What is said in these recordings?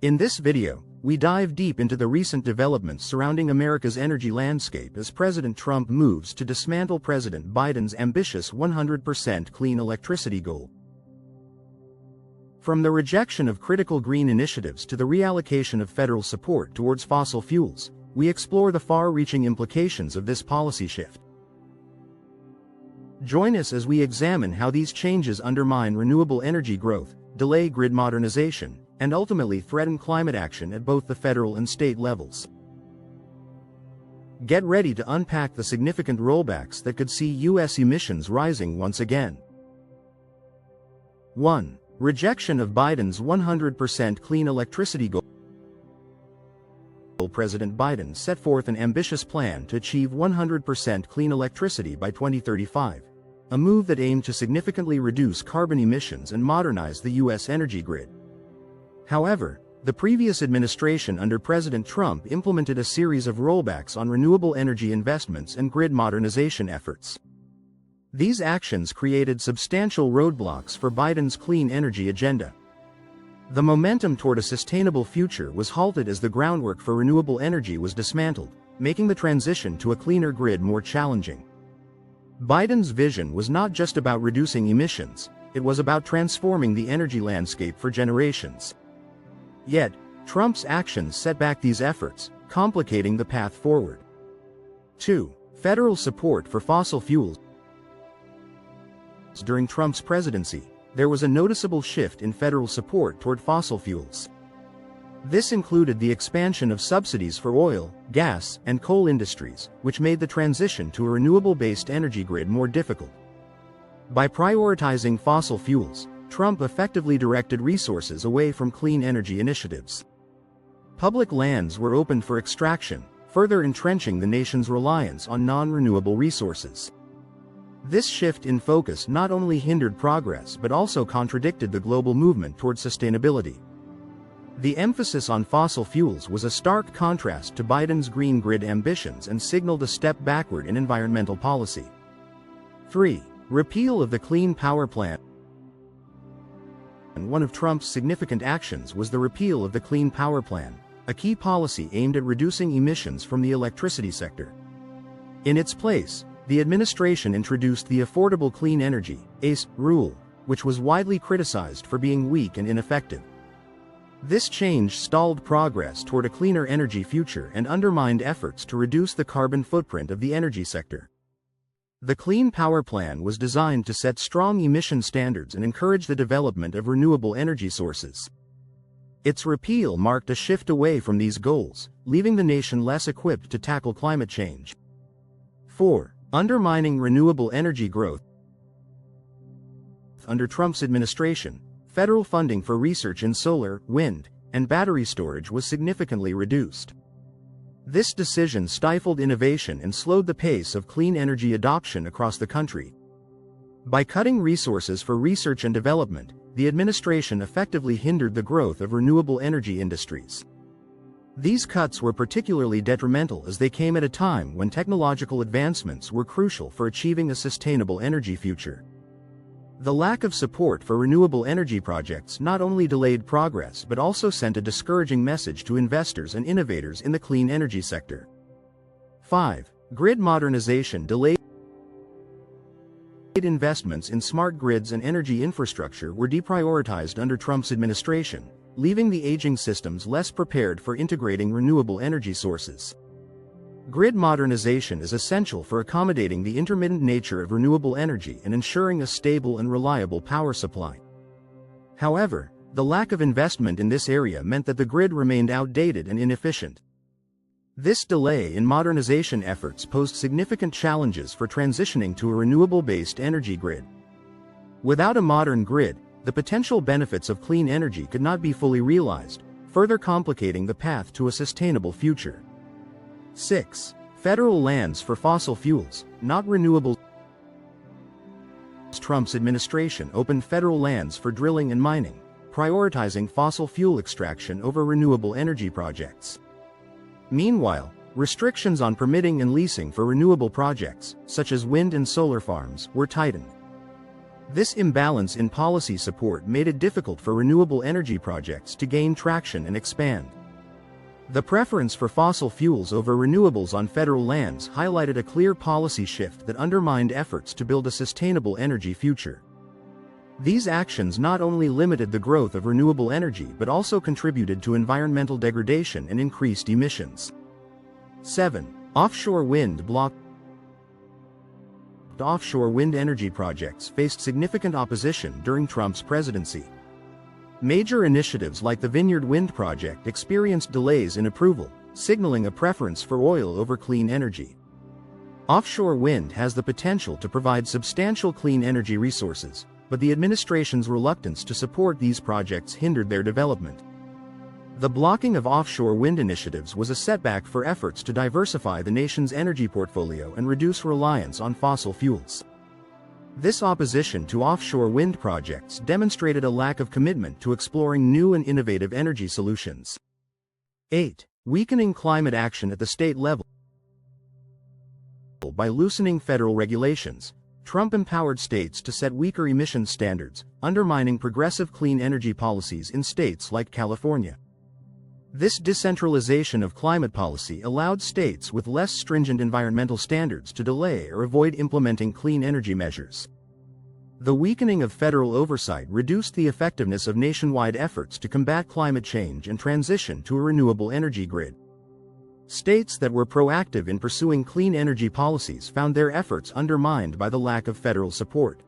In this video, we dive deep into the recent developments surrounding America's energy landscape as President Trump moves to dismantle President Biden's ambitious 100% clean electricity goal. From the rejection of critical green initiatives to the reallocation of federal support towards fossil fuels, we explore the far-reaching implications of this policy shift. Join us as we examine how these changes undermine renewable energy growth, delay grid modernization, and ultimately threaten climate action at both the federal and state levels. Get ready to unpack the significant rollbacks that could see U.S. emissions rising once again. 1. Rejection of Biden's 100% clean electricity goal. President Biden set forth an ambitious plan to achieve 100% clean electricity by 2035, a move that aimed to significantly reduce carbon emissions and modernize the U.S. energy grid. However, the previous administration under President Trump implemented a series of rollbacks on renewable energy investments and grid modernization efforts. These actions created substantial roadblocks for Biden's clean energy agenda. The momentum toward a sustainable future was halted as the groundwork for renewable energy was dismantled, making the transition to a cleaner grid more challenging. Biden's vision was not just about reducing emissions, it was about transforming the energy landscape for generations. Yet, Trump's actions set back these efforts, complicating the path forward. 2. Federal support for fossil fuels. During Trump's presidency, there was a noticeable shift in federal support toward fossil fuels. This included the expansion of subsidies for oil, gas, and coal industries, which made the transition to a renewable-based energy grid more difficult. By prioritizing fossil fuels, Trump effectively directed resources away from clean energy initiatives. Public lands were opened for extraction, further entrenching the nation's reliance on non-renewable resources. This shift in focus not only hindered progress but also contradicted the global movement toward sustainability. The emphasis on fossil fuels was a stark contrast to Biden's green grid ambitions and signaled a step backward in environmental policy. 3. Repeal of the Clean Power Plan. One of Trump's significant actions was the repeal of the Clean Power Plan, a key policy aimed at reducing emissions from the electricity sector. In its place, the administration introduced the Affordable Clean Energy (ACE) rule, which was widely criticized for being weak and ineffective. This change stalled progress toward a cleaner energy future and undermined efforts to reduce the carbon footprint of the energy sector. The Clean Power Plan was designed to set strong emission standards and encourage the development of renewable energy sources. Its repeal marked a shift away from these goals, leaving the nation less equipped to tackle climate change. 4. Undermining renewable energy growth. Under Trump's administration, federal funding for research in solar, wind, and battery storage was significantly reduced. This decision stifled innovation and slowed the pace of clean energy adoption across the country. By cutting resources for research and development, the administration effectively hindered the growth of renewable energy industries. These cuts were particularly detrimental as they came at a time when technological advancements were crucial for achieving a sustainable energy future. The lack of support for renewable energy projects not only delayed progress but also sent a discouraging message to investors and innovators in the clean energy sector. 5. Grid modernization delayed. Investments in smart grids and energy infrastructure were deprioritized under Trump's administration, leaving the aging systems less prepared for integrating renewable energy sources. Grid modernization is essential for accommodating the intermittent nature of renewable energy and ensuring a stable and reliable power supply. However, the lack of investment in this area meant that the grid remained outdated and inefficient. This delay in modernization efforts posed significant challenges for transitioning to a renewable-based energy grid. Without a modern grid, the potential benefits of clean energy could not be fully realized, further complicating the path to a sustainable future. 6. Federal lands for fossil fuels, not renewables. Trump's administration opened federal lands for drilling and mining, prioritizing fossil fuel extraction over renewable energy projects. Meanwhile, restrictions on permitting and leasing for renewable projects, such as wind and solar farms, were tightened. This imbalance in policy support made it difficult for renewable energy projects to gain traction and expand. The preference for fossil fuels over renewables on federal lands highlighted a clear policy shift that undermined efforts to build a sustainable energy future. These actions not only limited the growth of renewable energy but also contributed to environmental degradation and increased emissions. 7. Offshore wind blocked. Offshore wind energy projects faced significant opposition during Trump's presidency. Major initiatives like the Vineyard Wind Project experienced delays in approval, signaling a preference for oil over clean energy. Offshore wind has the potential to provide substantial clean energy resources, but the administration's reluctance to support these projects hindered their development. The blocking of offshore wind initiatives was a setback for efforts to diversify the nation's energy portfolio and reduce reliance on fossil fuels. This opposition to offshore wind projects demonstrated a lack of commitment to exploring new and innovative energy solutions. 8. Weakening climate action at the state level. By loosening federal regulations, Trump empowered states to set weaker emission standards, undermining progressive clean energy policies in states like California. This decentralization of climate policy allowed states with less stringent environmental standards to delay or avoid implementing clean energy measures. The weakening of federal oversight reduced the effectiveness of nationwide efforts to combat climate change and transition to a renewable energy grid. States that were proactive in pursuing clean energy policies found their efforts undermined by the lack of federal support.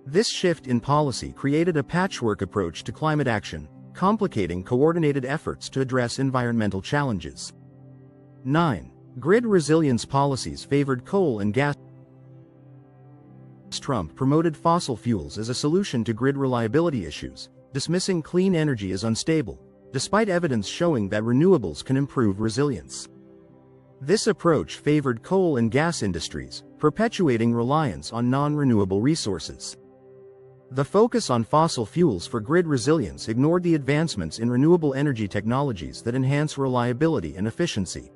This shift in policy created a patchwork approach to climate action, complicating coordinated efforts to address environmental challenges. 9. Grid resilience policies favored coal and gas. Trump promoted fossil fuels as a solution to grid reliability issues, dismissing clean energy as unstable, despite evidence showing that renewables can improve resilience. This approach favored coal and gas industries, perpetuating reliance on non-renewable resources. The focus on fossil fuels for grid resilience ignored the advancements in renewable energy technologies that enhance reliability and efficiency.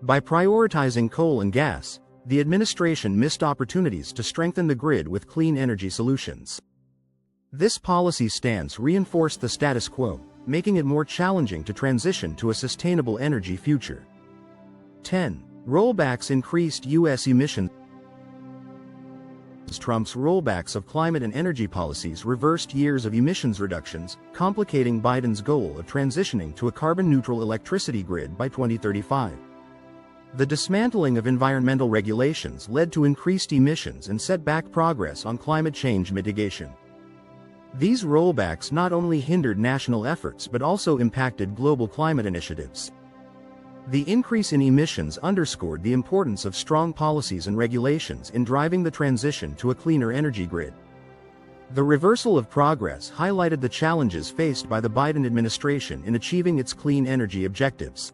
By prioritizing coal and gas, the administration missed opportunities to strengthen the grid with clean energy solutions. This policy stance reinforced the status quo, making it more challenging to transition to a sustainable energy future. 10. Rollbacks increased U.S. emissions. Trump's rollbacks of climate and energy policies reversed years of emissions reductions, complicating Biden's goal of transitioning to a carbon-neutral electricity grid by 2035. The dismantling of environmental regulations led to increased emissions and set back progress on climate change mitigation. These rollbacks not only hindered national efforts but also impacted global climate initiatives. The increase in emissions underscored the importance of strong policies and regulations in driving the transition to a cleaner energy grid. The reversal of progress highlighted the challenges faced by the Biden administration in achieving its clean energy objectives.